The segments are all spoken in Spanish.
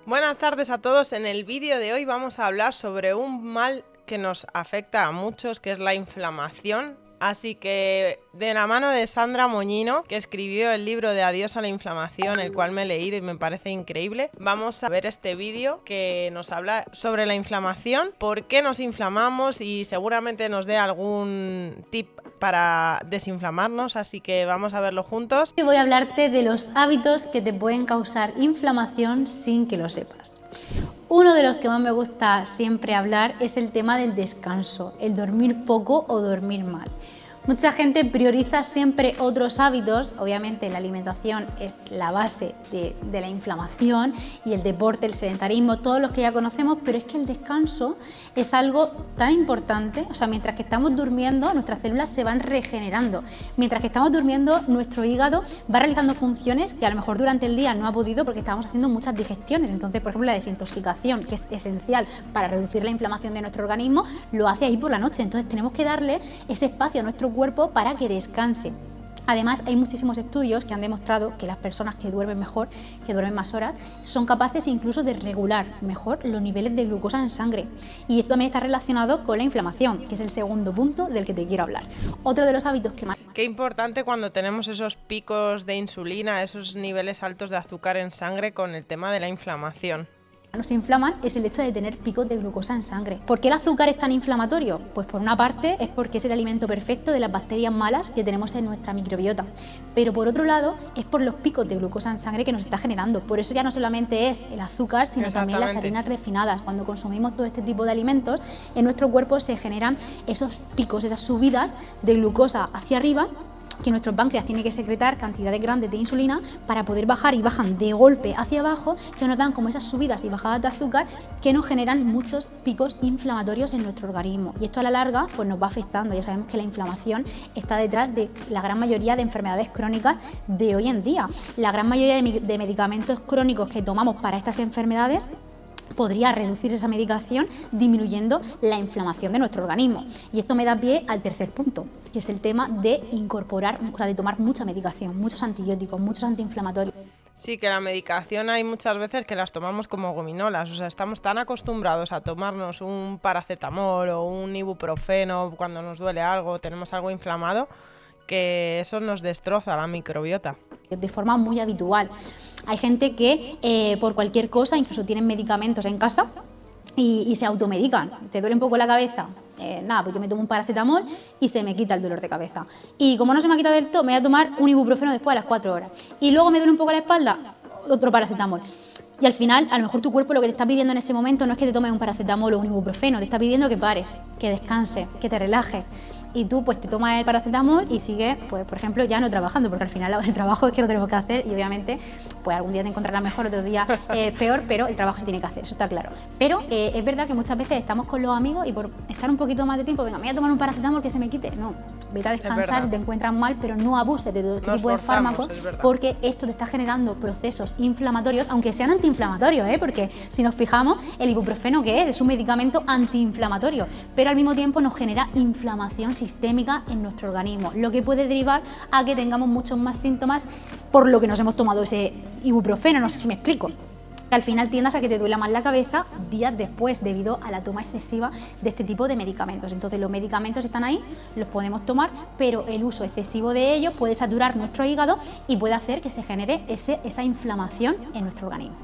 Buenas tardes a todos. En el vídeo de hoy vamos a hablar sobre un mal que nos afecta a muchos, que es la inflamación. Así que de la mano de Sandra Moñino, que escribió el libro de Adiós a la inflamación, el cual me he leído y me parece increíble, vamos a ver este vídeo que nos habla sobre la inflamación, por qué nos inflamamos y seguramente nos dé algún tip para desinflamarnos, así que vamos a verlo juntos. Voy a hablarte de los hábitos que te pueden causar inflamación sin que lo sepas. Uno de los que más me gusta siempre hablar es el tema del descanso, el dormir poco o dormir mal. Mucha gente prioriza siempre otros hábitos, obviamente la alimentación es la base de la inflamación y el deporte, el sedentarismo, todos los que ya conocemos, pero es que el descanso es algo tan importante, o sea, mientras que estamos durmiendo, nuestras células se van regenerando, mientras que estamos durmiendo, nuestro hígado va realizando funciones que a lo mejor durante el día no ha podido porque estamos haciendo muchas digestiones, entonces, por ejemplo, la desintoxicación, que es esencial para reducir la inflamación de nuestro organismo, lo hace ahí por la noche, entonces tenemos que darle ese espacio a nuestro cuerpo para que descanse. Además, hay muchísimos estudios que han demostrado que las personas que duermen mejor, que duermen más horas, son capaces incluso de regular mejor los niveles de glucosa en sangre. Y esto también está relacionado con la inflamación, que es el segundo punto del que te quiero hablar. Otro de los hábitos que más... Qué importante cuando tenemos esos picos de insulina, esos niveles altos de azúcar en sangre con el tema de la inflamación. Nos inflaman es el hecho de tener picos de glucosa en sangre. ¿Por qué el azúcar es tan inflamatorio? Pues por una parte es porque es el alimento perfecto de las bacterias malas que tenemos en nuestra microbiota, pero por otro lado es por los picos de glucosa en sangre que nos está generando. Por eso ya no solamente es el azúcar, sino también las harinas refinadas. Cuando consumimos todo este tipo de alimentos, en nuestro cuerpo se generan esos picos, esas subidas de glucosa hacia arriba, que nuestro páncreas tiene que secretar cantidades grandes de insulina para poder bajar, y bajan de golpe hacia abajo, que nos dan como esas subidas y bajadas de azúcar que nos generan muchos picos inflamatorios en nuestro organismo, y esto a la larga pues nos va afectando. Ya sabemos que la inflamación está detrás de la gran mayoría de enfermedades crónicas de hoy en día. La gran mayoría de medicamentos crónicos que tomamos para estas enfermedades podría reducir esa medicación disminuyendo la inflamación de nuestro organismo. Y esto me da pie al tercer punto, que es el tema de incorporar, o sea, de tomar mucha medicación, muchos antibióticos, muchos antiinflamatorios. Sí, que la medicación hay muchas veces que las tomamos como gominolas, o sea, estamos tan acostumbrados a tomarnos un paracetamol o un ibuprofeno cuando nos duele algo, tenemos algo inflamado, que eso nos destroza la microbiota. De forma muy habitual. Hay gente que por cualquier cosa, incluso tienen medicamentos en casa y se automedican. ¿Te duele un poco la cabeza? Nada, pues yo me tomo un paracetamol y se me quita el dolor de cabeza. Y como no se me quita del todo, me voy a tomar un ibuprofeno después a las 4 horas. Y luego me duele un poco la espalda, otro paracetamol. Y al final, a lo mejor tu cuerpo lo que te está pidiendo en ese momento no es que te tomes un paracetamol o un ibuprofeno, te está pidiendo que pares, que descanses, que te relajes. Y tú pues te tomas el paracetamol y sigues, pues por ejemplo, ya no trabajando, porque al final el trabajo es que lo tenemos que hacer, y obviamente pues algún día te encontrarás mejor, otro día peor, pero el trabajo se tiene que hacer, eso está claro. Pero es verdad que muchas veces estamos con los amigos y por estar un poquito más de tiempo, venga, me voy a tomar un paracetamol que se me quite. No, vete a descansar si te encuentras mal, pero no abuses de todo este tipo de fármacos, porque esto te está generando procesos inflamatorios, aunque sean antiinflamatorios, porque si nos fijamos, el ibuprofeno, ¿qué es? Es un medicamento antiinflamatorio, pero al mismo tiempo nos genera inflamación sistémica en nuestro organismo, lo que puede derivar a que tengamos muchos más síntomas por lo que nos hemos tomado ese ibuprofeno, no sé si me explico. Que al final tiendas a que te duela más la cabeza días después debido a la toma excesiva de este tipo de medicamentos. Entonces los medicamentos están ahí, los podemos tomar, pero el uso excesivo de ellos puede saturar nuestro hígado y puede hacer que se genere esa inflamación en nuestro organismo.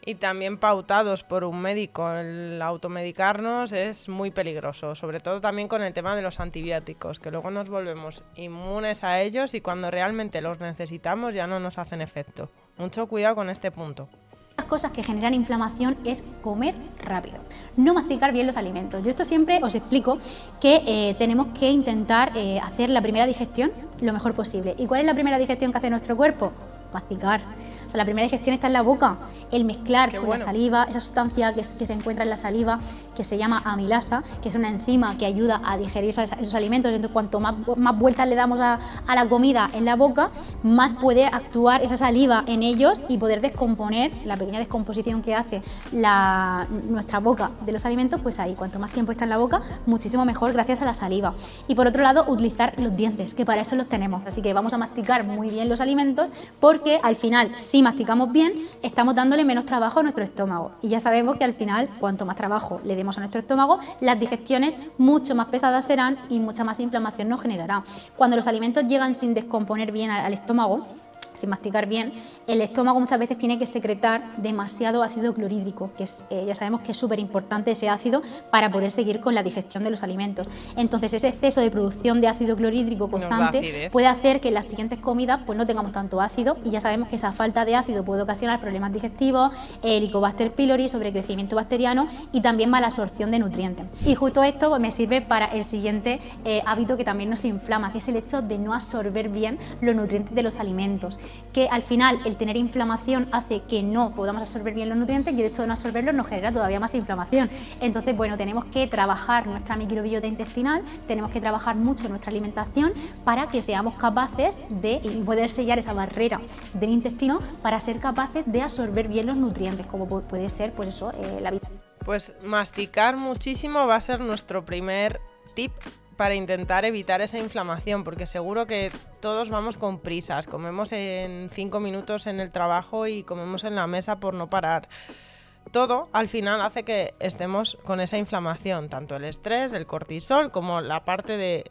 Y también pautados por un médico, el automedicarnos es muy peligroso, sobre todo también con el tema de los antibióticos, que luego nos volvemos inmunes a ellos y cuando realmente los necesitamos ya no nos hacen efecto. Mucho cuidado con este punto. Las cosas que generan inflamación es comer rápido, no masticar bien los alimentos. Yo esto siempre os explico que tenemos que intentar hacer la primera digestión lo mejor posible. ¿Y cuál es la primera digestión que hace nuestro cuerpo? Masticar. O sea, la primera digestión está en la boca, el mezclar con la saliva, esa sustancia que se encuentra en la saliva, que se llama amilasa, que es una enzima que ayuda a digerir esos alimentos. Entonces, cuanto más vueltas le damos a la comida en la boca, más puede actuar esa saliva en ellos y poder descomponer, la pequeña descomposición que hace nuestra boca de los alimentos, pues ahí, cuanto más tiempo está en la boca, muchísimo mejor gracias a la saliva. Y por otro lado, utilizar los dientes, que para eso los tenemos. Así que vamos a masticar muy bien los alimentos, porque al final, si masticamos bien, estamos dándole menos trabajo a nuestro estómago. Y ya sabemos que al final, cuanto más trabajo le demos a nuestro estómago, las digestiones mucho más pesadas serán y mucha más inflamación nos generará. Cuando los alimentos llegan sin descomponer bien al estómago, sin masticar bien, el estómago muchas veces tiene que secretar demasiado ácido clorhídrico, que es, ya sabemos que es súper importante ese ácido para poder seguir con la digestión de los alimentos. Entonces ese exceso de producción de ácido clorhídrico constante puede hacer que en las siguientes comidas pues no tengamos tanto ácido, y ya sabemos que esa falta de ácido puede ocasionar problemas digestivos, Helicobacter pylori, sobrecrecimiento bacteriano y también mala absorción de nutrientes. Y justo esto pues, me sirve para el siguiente hábito que también nos inflama, que es el hecho de no absorber bien los nutrientes de los alimentos, que al final el tener inflamación hace que no podamos absorber bien los nutrientes, y el hecho de no absorberlos nos genera todavía más inflamación. Entonces, bueno, tenemos que trabajar nuestra microbiota intestinal, tenemos que trabajar mucho nuestra alimentación para que seamos capaces de poder sellar esa barrera del intestino para ser capaces de absorber bien los nutrientes, como puede ser, pues eso, la vitamina. Pues masticar muchísimo va a ser nuestro primer tip para intentar evitar esa inflamación, porque seguro que todos vamos con prisas, comemos en 5 minutos en el trabajo y comemos en la mesa por no parar. Todo al final hace que estemos con esa inflamación, tanto el estrés, el cortisol, como la parte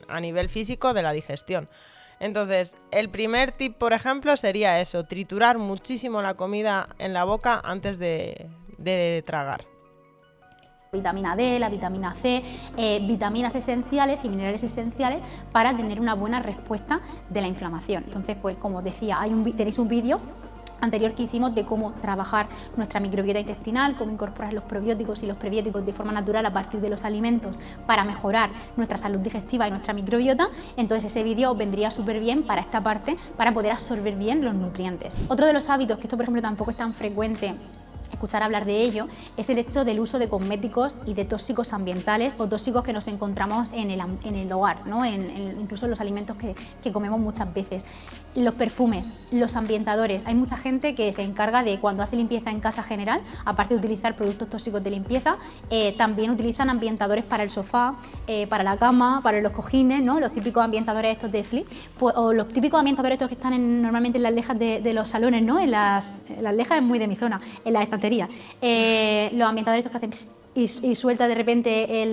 a nivel físico de la digestión. Entonces, el primer tip, por ejemplo, sería eso, triturar muchísimo la comida en la boca antes de tragar. Vitamina D, la vitamina C, vitaminas esenciales y minerales esenciales para tener una buena respuesta de la inflamación. Entonces, pues como decía, tenéis un vídeo anterior que hicimos de cómo trabajar nuestra microbiota intestinal, cómo incorporar los probióticos y los prebióticos de forma natural a partir de los alimentos para mejorar nuestra salud digestiva y nuestra microbiota. Entonces ese vídeo os vendría súper bien para esta parte, para poder absorber bien los nutrientes. Otro de los hábitos, que esto por ejemplo tampoco es tan frecuente escuchar hablar de ello, es el hecho del uso de cosméticos y de tóxicos ambientales o tóxicos que nos encontramos en el hogar, ¿no? Incluso en los alimentos que comemos muchas veces. Los perfumes, los ambientadores. Hay mucha gente que se encarga de, cuando hace limpieza en casa general, aparte de utilizar productos tóxicos de limpieza, también utilizan ambientadores para el sofá, para la cama, para los cojines, ¿no? Los típicos ambientadores estos de Flip, pues, o los típicos ambientadores estos que están normalmente en las lejas de los salones, ¿no? En las lejas es muy de mi zona, en las estanterías. Los ambientadores estos que hacen pss y suelta de repente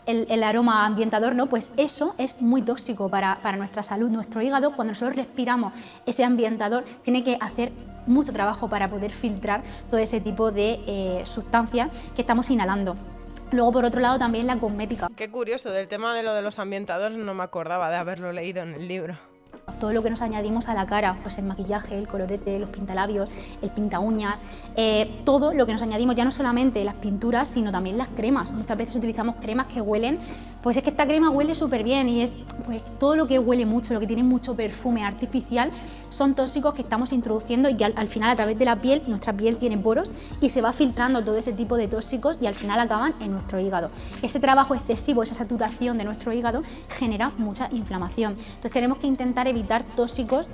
el aroma ambientador, ¿no? Pues eso es muy tóxico para nuestra salud. Nuestro hígado, cuando nosotros respiramos ese ambientador, tiene que hacer mucho trabajo para poder filtrar todo ese tipo de sustancias que estamos inhalando. Luego, por otro lado, también la cosmética. Qué curioso, del tema de lo de los ambientadores no me acordaba de haberlo leído en el libro. Todo lo que nos añadimos a la cara, pues el maquillaje, el colorete, los pintalabios, el pinta uñas, todo lo que nos añadimos, ya no solamente las pinturas, sino también las cremas. Muchas veces utilizamos cremas que huelen, pues es que esta crema huele súper bien, y es pues todo lo que huele mucho, lo que tiene mucho perfume artificial, son tóxicos que estamos introduciendo, y que al final, a través de la piel, nuestra piel tiene poros y se va filtrando todo ese tipo de tóxicos y al final acaban en nuestro hígado. Ese trabajo excesivo, esa saturación de nuestro hígado genera mucha inflamación. Entonces tenemos que intentar evitar tóxicos,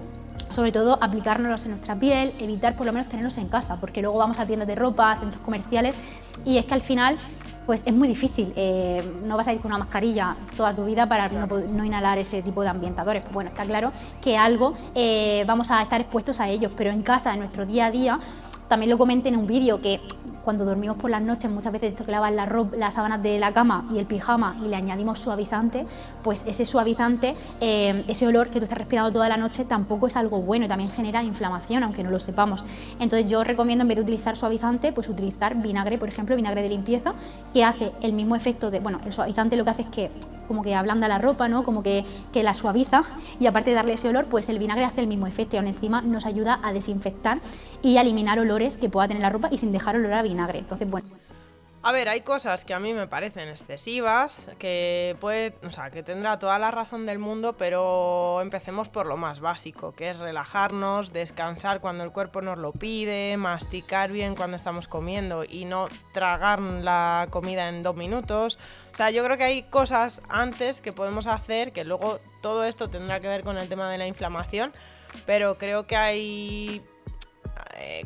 sobre todo aplicárnoslos en nuestra piel, evitar por lo menos tenerlos en casa, porque luego vamos a tiendas de ropa, a centros comerciales, y es que al final pues es muy difícil, no vas a ir con una mascarilla toda tu vida para no inhalar ese tipo de ambientadores. Pues bueno, está claro que algo vamos a estar expuestos a ellos, pero en casa, en nuestro día a día, también lo comenté en un vídeo, que cuando dormimos por las noches muchas veces esto que lavan las sábanas de la cama y el pijama y le añadimos suavizante, pues ese suavizante, ese olor que tú estás respirando toda la noche tampoco es algo bueno y también genera inflamación, aunque no lo sepamos. Entonces yo os recomiendo, en vez de utilizar suavizante, pues utilizar vinagre, por ejemplo, vinagre de limpieza, que hace el mismo efecto de, bueno, el suavizante lo que hace es que como que ablanda la ropa, ¿no? Como que la suaviza, y aparte de darle ese olor, pues el vinagre hace el mismo efecto y aún encima nos ayuda a desinfectar y a eliminar olores que pueda tener la ropa y sin dejar olor a vinagre. Entonces, bueno. A ver, hay cosas que a mí me parecen excesivas, que que tendrá toda la razón del mundo, pero empecemos por lo más básico, que es relajarnos, descansar cuando el cuerpo nos lo pide, masticar bien cuando estamos comiendo y no tragar la comida en 2 minutos. O sea, yo creo que hay cosas antes que podemos hacer, que luego todo esto tendrá que ver con el tema de la inflamación, pero creo que hay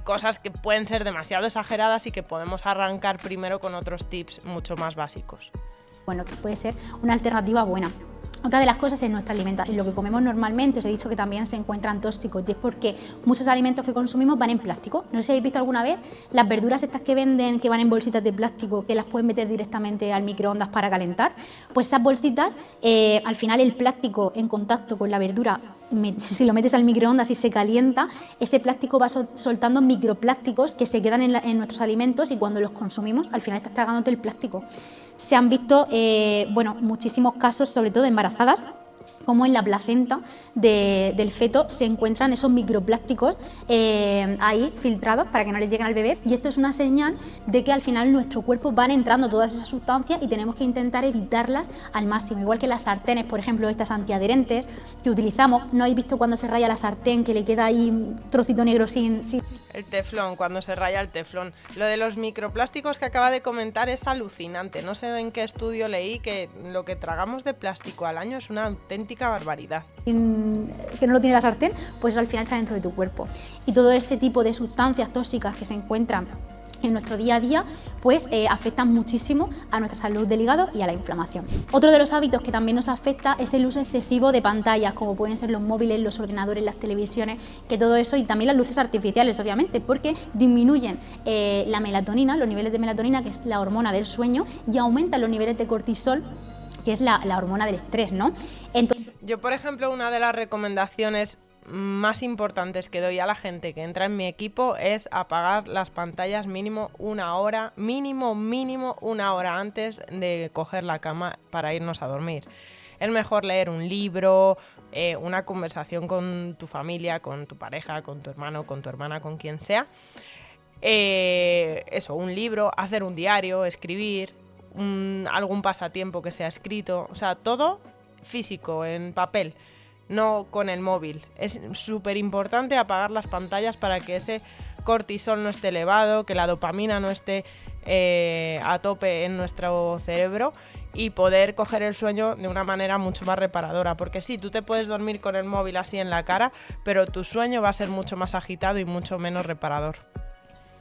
cosas que pueden ser demasiado exageradas y que podemos arrancar primero con otros tips mucho más básicos. Bueno, que puede ser una alternativa buena. Otra de las cosas es nuestra alimentación. Lo que comemos normalmente, os he dicho que también se encuentran tóxicos, y es porque muchos alimentos que consumimos van en plástico. No sé si habéis visto alguna vez las verduras estas que venden, que van en bolsitas de plástico, que las pueden meter directamente al microondas para calentar. Pues esas bolsitas, al final el plástico en contacto con la verdura, si lo metes al microondas y se calienta, ese plástico va soltando microplásticos que se quedan en nuestros alimentos, y cuando los consumimos, al final estás tragándote el plástico. Se han visto muchísimos casos, sobre todo de embarazadas, como en la placenta del feto se encuentran esos microplásticos ahí filtrados para que no les lleguen al bebé, y esto es una señal de que al final en nuestro cuerpo van entrando todas esas sustancias y tenemos que intentar evitarlas al máximo, igual que las sartenes, por ejemplo, estas antiadherentes que utilizamos. ¿No habéis visto cuando se raya la sartén que le queda ahí un trocito negro sin... El teflón, cuando se raya el teflón. Lo de los microplásticos que acaba de comentar es alucinante. No sé en qué estudio leí que lo que tragamos de plástico al año es una auténtica barbaridad. Que no lo tiene la sartén, pues al final está dentro de tu cuerpo. Y todo ese tipo de sustancias tóxicas que se encuentran en nuestro día a día, pues afectan muchísimo a nuestra salud del hígado y a la inflamación. Otro de los hábitos que también nos afecta es el uso excesivo de pantallas, como pueden ser los móviles, los ordenadores, las televisiones, que todo eso, y también las luces artificiales, obviamente, porque disminuyen la melatonina, los niveles de melatonina, que es la hormona del sueño, y aumentan los niveles de cortisol, que es la hormona del estrés, ¿no? Entonces, yo, por ejemplo, una de las recomendaciones más importantes que doy a la gente que entra en mi equipo es apagar las pantallas mínimo una hora antes de coger la cama para irnos a dormir. Es mejor leer un libro, una conversación con tu familia, con tu pareja, con tu hermano, con tu hermana, con quien sea. Un libro, hacer un diario, escribir, algún pasatiempo que sea escrito, o sea, todo físico, en papel. No con el móvil. Es súper importante apagar las pantallas para que ese cortisol no esté elevado, que la dopamina no esté a tope en nuestro cerebro, y poder coger el sueño de una manera mucho más reparadora. Porque sí, tú te puedes dormir con el móvil así en la cara, pero tu sueño va a ser mucho más agitado y mucho menos reparador.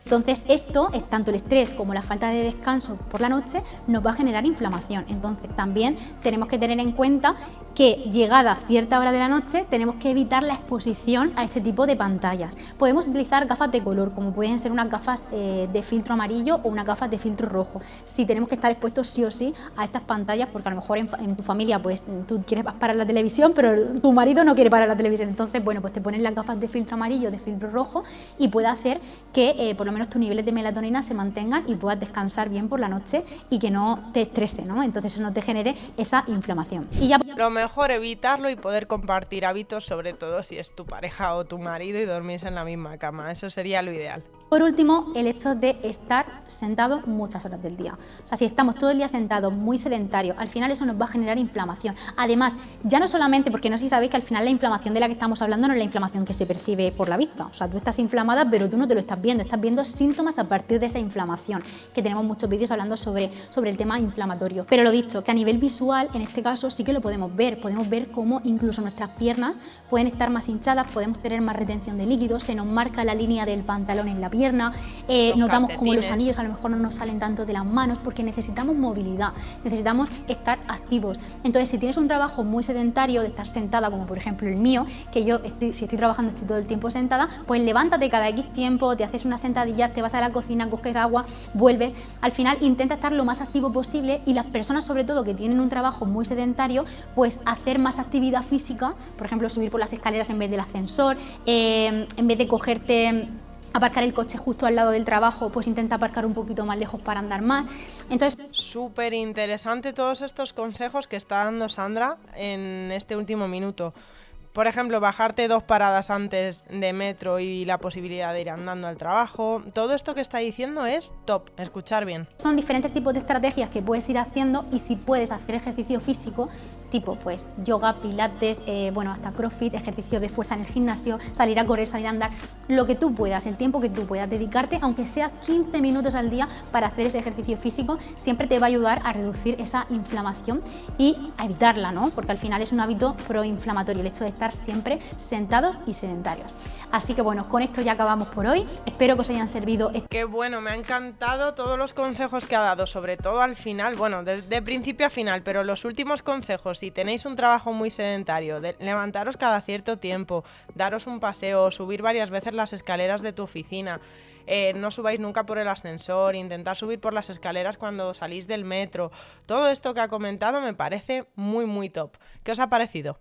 Entonces esto, es tanto el estrés como la falta de descanso por la noche, nos va a generar inflamación. Entonces también tenemos que tener en cuenta que llegada a cierta hora de la noche tenemos que evitar la exposición a este tipo de pantallas. Podemos utilizar gafas de color, como pueden ser unas gafas de filtro amarillo o unas gafas de filtro rojo, si tenemos que estar expuestos sí o sí a estas pantallas, porque a lo mejor en tu familia pues tú quieres parar la televisión, pero tu marido no quiere parar la televisión. Entonces, bueno, pues te pones las gafas de filtro amarillo, de filtro rojo, y puede hacer que por lo menos tus niveles de melatonina se mantengan y puedas descansar bien por la noche y que no te estrese, ¿no? Entonces eso no te genere esa inflamación. Y ya... Lo mejor evitarlo y poder compartir hábitos, sobre todo si es tu pareja o tu marido, y dormirse en la misma cama. Eso sería lo ideal. Por último, el hecho de estar sentados muchas horas del día. O sea, si estamos todo el día sentados, muy sedentarios, al final eso nos va a generar inflamación. Además, ya no solamente, porque no sé si sabéis que al final la inflamación de la que estamos hablando no es la inflamación que se percibe por la vista. O sea, tú estás inflamada, pero tú no te lo estás viendo síntomas a partir de esa inflamación, que tenemos muchos vídeos hablando sobre el tema inflamatorio. Pero lo dicho, que a nivel visual, en este caso sí que lo podemos ver cómo incluso nuestras piernas pueden estar más hinchadas, podemos tener más retención de líquidos, se nos marca la línea del pantalón en la pierna, notamos como los anillos a lo mejor no nos salen tanto de las manos, porque necesitamos movilidad, necesitamos estar activos. Entonces, si tienes un trabajo muy sedentario de estar sentada, como por ejemplo el mío, que yo si estoy trabajando estoy todo el tiempo sentada, pues levántate cada X tiempo, te haces unas sentadillas, te vas a la cocina, coges agua, vuelves. Al final intenta estar lo más activo posible, y las personas sobre todo que tienen un trabajo muy sedentario, pues hacer más actividad física, por ejemplo subir por las escaleras en vez del ascensor, en vez de cogerte, aparcar el coche justo al lado del trabajo, pues intenta aparcar un poquito más lejos para andar más. Entonces, súper interesante todos estos consejos que está dando Sandra en este último minuto. Por ejemplo, bajarte 2 paradas antes de metro y la posibilidad de ir andando al trabajo. Todo esto que está diciendo es top, escuchar bien. Son diferentes tipos de estrategias que puedes ir haciendo, y si puedes hacer ejercicio físico, tipo pues yoga, pilates, hasta crossfit, ejercicio de fuerza en el gimnasio, salir a correr, salir a andar, lo que tú puedas, el tiempo que tú puedas dedicarte, aunque sea 15 minutos al día para hacer ese ejercicio físico, siempre te va a ayudar a reducir esa inflamación y a evitarla, ¿no? Porque al final es un hábito proinflamatorio el hecho de estar siempre sentados y sedentarios. Así que bueno, con esto ya acabamos por hoy. Espero que os hayan servido. Qué bueno, me ha encantado todos los consejos que ha dado, sobre todo al final, bueno, de principio a final, pero los últimos consejos si tenéis un trabajo muy sedentario, levantaros cada cierto tiempo, daros un paseo, subir varias veces las escaleras de tu oficina. No subáis nunca por el ascensor, intentar subir por las escaleras cuando salís del metro. Todo esto que ha comentado me parece muy muy top. ¿Qué os ha parecido?